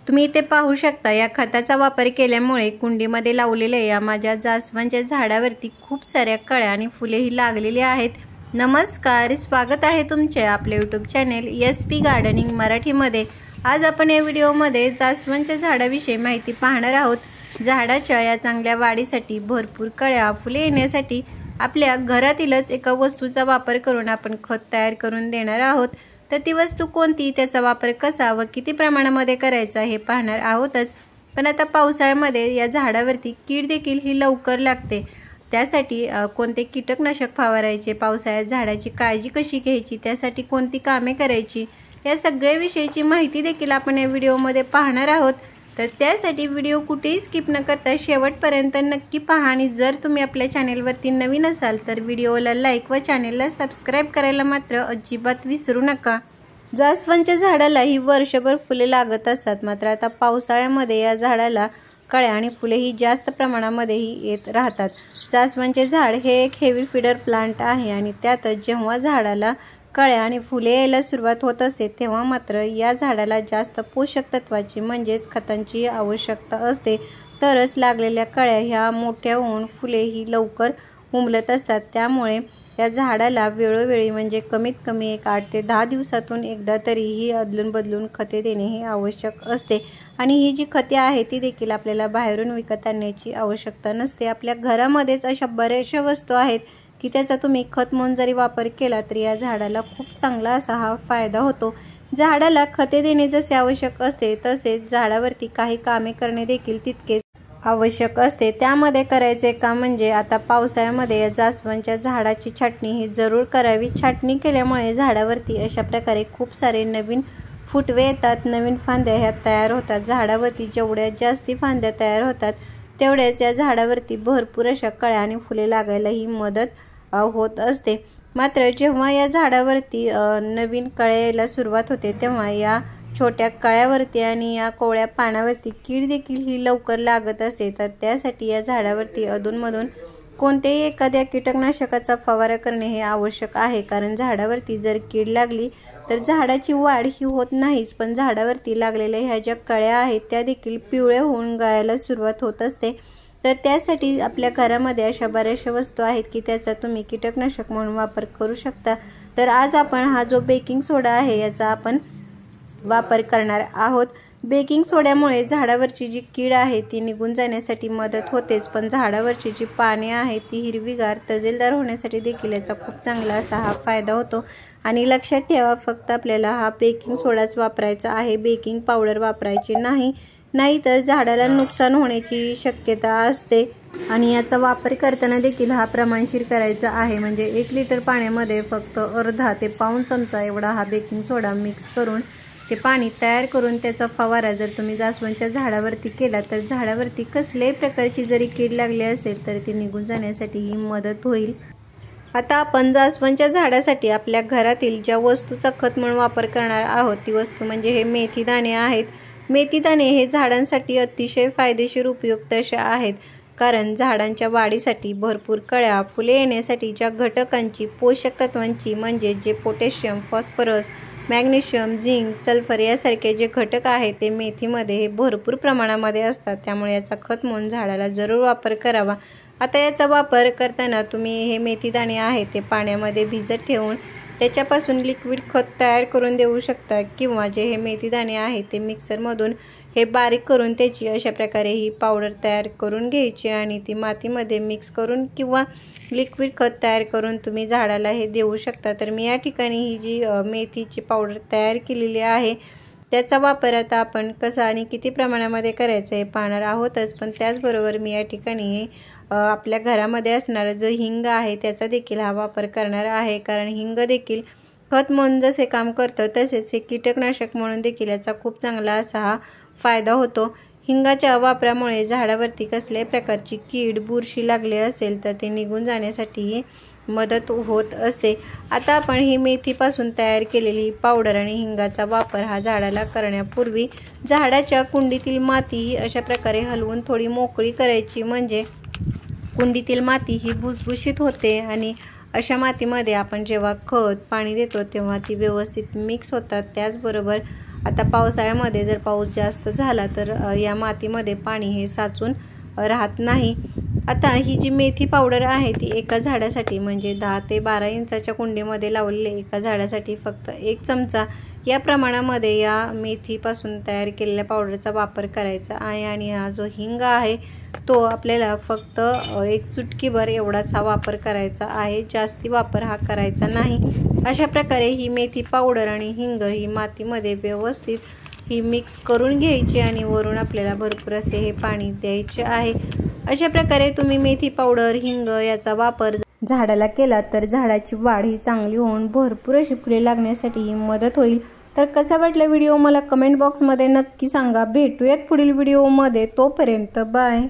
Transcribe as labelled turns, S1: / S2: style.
S1: तुम्ही इथे पाहू शकता या खताचा वापर केल्यामुळे कुंडीमध्ये लावलेल्या या माझ्या जास्वंदच्या झाडावरती खूप साऱ्या कळ्या आणि फुलेही लागलेली आहेत। नमस्कार, स्वागत आहे तुमचे आपले YouTube चॅनल SP गार्डनिंग मराठीमध्ये। आज आपण या व्हिडिओमध्ये जास्वंदच्या झाडाविषयी माहिती पाहणार आहोत। झाडाच्या या चांगल्या वाढीसाठी भरपूर कळ्या फुले येण्यासाठी आपल्या घरातीलच एका वस्तूचा वापर करून आपण खत तयार करून देणार आहोत। तर ती वस्तू कोणती, त्याचा वापर कसा व किती प्रमाणामध्ये करायचा हे पाहणार आहोतच। पण आता पावसाळ्यामध्ये या झाडावरती कीड देखील ही लवकर लागते। त्यासाठी कोणते कीटकनाशक फवारायचे, पावसाळ्यात झाडाची काळजी कशी घ्यायची, त्यासाठी कोणती कामे करायची, या सगळ्या विषयीची माहिती देखील आपण या व्हिडिओमध्ये पाहणार आहोत। तर त्यासाठी व्हिडिओ कुठेही स्किप न करता शेवटपर्यंत नक्की पहा। आणि जर तुम्ही आपल्या चॅनलवरती नवीन असाल तर व्हिडिओला लाईक व चॅनलला सबस्क्राइब करायला मात्र अजिबात विसरू नका। जास्वंदच्या झाडाला ही वर्षभर फुले लागत असतात, मात्र आता पावसाळ्यामध्ये या झाडाला कळ्या आणि फुले ही जास्त प्रमाणामध्ये येत राहतात। जास्वंदचे झाड हे एक हेवी फीडर प्लांट आहे आणि त्यातच जेव्हा झाडाला कळ्या आणि फुले यायला सुरुवात होत असते तेव्हा मात्र या झाडाला जास्त पोषक तत्वाची म्हणजेच खतांची आवश्यकता असते। तरच लागलेल्या कळ्या ह्या मोठ्या होऊन फुले ही लवकर उमलत असतात। त्यामुळे या झाडाला वेळोवेळी म्हणजे कमीत कमी 8 ते 10 दिवसातून एकदा तरीही अदलून बदलून खते देणे हे आवश्यक असते। आणि ही जी खते आहे ती देखील आपल्याला बाहेरून विकत आणण्याची आवश्यकता नसते। आपल्या घरामध्येच अशा बऱ्याचशा वस्तू आहेत की त्याचा तुम्ही खत म्हणून जरी वापर केला तरी या झाडाला खूप चांगला असा हा फायदा होतो। झाडाला खते देणे जसे आवश्यक असते तसेच झाडावरती काही कामे करणे देखील तितकेच आवश्यक असते। त्यामध्ये करायचे काम म्हणजे आता पावसाळ्यामध्ये या जास्वंदच्या झाडाची छाटणी ही जरूर करावी। छाटणी केल्यामुळे झाडावरती अशा प्रकारे खूप सारे नवीन फुटवे येतात, नवीन फांद्या ह्या तयार होतात। झाडावरती जेवढ्या जास्ती फांद्या तयार होतात तेवढ्याच या झाडावरती भरपूर अशा कळ्या आणि फुले लागायला ही मदत होत असते। मात्र जेव्हा या झाडावरती नवीन कळ्या यायला सुरुवात होते तेव्हा या छोट्या कळ्यावरती आणि या कोवळ्या पानावरती कीड देखील ही लवकर लागत असते। तर त्यासाठी या झाडावरती अधूनमधून कोणतेही एखाद्या कीटकनाशकाचा फवारा करणे हे आवश्यक आहे। कारण झाडावरती जर कीड लागली तर झाडाची वाढ ही होत नाहीच, पण झाडावरती लागलेल्या ह्या ज्या कळ्या आहेत त्या देखील पिवळ्या होऊन गळायला सुरुवात होत असते। तर त्यासाठी आपल्या घरामध्ये अशा बऱ्याचशा वस्तू आहेत की त्याचा तुम्ही कीटकनाशक म्हणून वापर करू शकता। तर आज आपण हा जो बेकिंग सोडा आहे याचा आपण वापर करणार आहोत। बेकिंग सोड्यामुळे झाडावरची जी कीड आहे ती निघून जाण्यासाठी मदत होतेच, पण झाडावरची जी पाने आहेत ती हिरवीगार तजेलदार होण्यासाठी देखील याचा खूप चांगला असा हा फायदा होतो। आणि लक्षात ठेवा, फक्त आपल्याला हा बेकिंग सोडाच वापरायचा आहे, बेकिंग पावडर वापरायची नाही, नाहीतर झाडाला नुकसान होण्याची शक्यता असते। आणि याचा वापर करताना देखील हा प्रमाणशीर करायचा आहे, म्हणजे 1 लिटर पाण्यामध्ये फक्त अर्धा ते पाऊण चमचा एवढा हा बेकिंग सोडा मिक्स करून ते पाणी तयार करून त्याचा फवारा जर तुम्ही जास्वंदच्या झाडावरती केला तर झाडावरती कसल्याही प्रकारची जरी कीड लागली असेल तर ती निघून जाण्यासाठी ही मदत होईल। आता आपण जास्वंदच्या झाडासाठी आपल्या घरातील ज्या वस्तूचा खत म्हणून वापर करणार आहोत ती वस्तू म्हणजे हे मेथी दाणे आहेत। मेथी दाणे हे झाडांसाठी अतिशय फायदेशीर उपयुक्त असे आहेत, कारण झाडांच्या वाढीसाठी भरपूर कळ्या फुले येण्यासाठी ज्या घटकांची पोषक तत्वांची म्हणजे जे potassium, phosphorus, magnesium, zinc, sulphur यासारखे जे घटक आहेत ते मेथीमध्ये हे भरपूर प्रमाणामध्ये असतात। त्यामुळे याचा खत म्हणून झाडाला जरूर वापर करावा। आता याचा वापर करताना तुम्ही हे मेथी दाणे आहेत ते पाण्यामध्ये भिजत ठेवून त्याच्यापासून लिक्विड खत तयार करून देऊ शकता, किंवा जे हे मेथी दाणे आहेत ते मिक्सरमधून हे बारीक करून त्याची अशा प्रकारे ही पावडर तयार करून घ्यायची आणि ती मातीमध्ये मिक्स करून किंवा लिक्विड खत तयार करून तुम्ही झाडाला हे देऊ शकता। तर मी या ठिकाणी ही जी मेथीची पावडर तयार केलेली आहे त्याचा वापर आता आपण कसा आणि किती प्रमाणामध्ये करायचा हे पाहणार आहोतच, पण त्याचबरोबर मी या ठिकाणी आपल्या घरामध्ये असणारा जो हिंग आहे त्याचा देखील हा वापर करणार आहे। कारण हिंग देखील खत म्हणून जसे काम करतं तसेच हे कीटकनाशक म्हणून देखील याचा खूप चांगला असा हा फायदा होतो। हिंगाच्या वापरामुळे झाडावरती कसल्याही प्रकारची कीड, बुरशी लागली असेल तर ते निघून जाण्यासाठी मदत होत असते। आता आपण ही मेथीपासून तयार केलेली पावडर आणि हिंगाचा वापर हा झाडाला करण्यापूर्वी झाडाच्या कुंडीतील माती अशा प्रकारे हलवून थोडी मोकळी करायची, म्हणजे कुंडीतील माती ही भुसभुशीत होते आणि अशा मातीमध्ये आपण जेव्हा खत, पाणी देतो तेव्हा ती व्यवस्थित मिक्स होतात। त्याचबरोबर आता पावसाळ्यामध्ये जर पाऊस जास्त झाला तर या मातीमध्ये पाणी हे साचून राहत नाही। आता ही जी मेथी पावडर आहे ती एका झाडासाठी म्हणजे 10 ते 12 इंचाच्या कुंडीमध्ये लावलेले एका झाडासाठी फक्त 1 चमचा या प्रमाणामध्ये या मेथीपासून तयार केलेल्या पावडरचा वापर करायचा आहे। आणि हा जो हिंग आहे तो आपल्याला फक्त 1 चुटकीभर एवढाच हा वापर करायचा आहे, जास्ती वापर हा करायचा नाही। अशा प्रकारे ही मेथी पावडर आणि हिंग ही मातीमध्ये व्यवस्थित ही मिक्स करून घ्यायची आणि वरून आपल्याला भरपूर असे हे पाणी द्यायचे आहे। अशा प्रकारे तुम्ही मेथी पावडर, हिंग याचा वापर झाडाला केला तर झाडाची वाढ ही चांगली होऊन भरपूर अशी फुले लागण्यासाठी ही मदत होईल। तर कसा वाटला व्हिडिओ मला कमेंट बॉक्समध्ये नक्की सांगा। भेटूयात पुढील व्हिडिओमध्ये, तोपर्यंत बाय।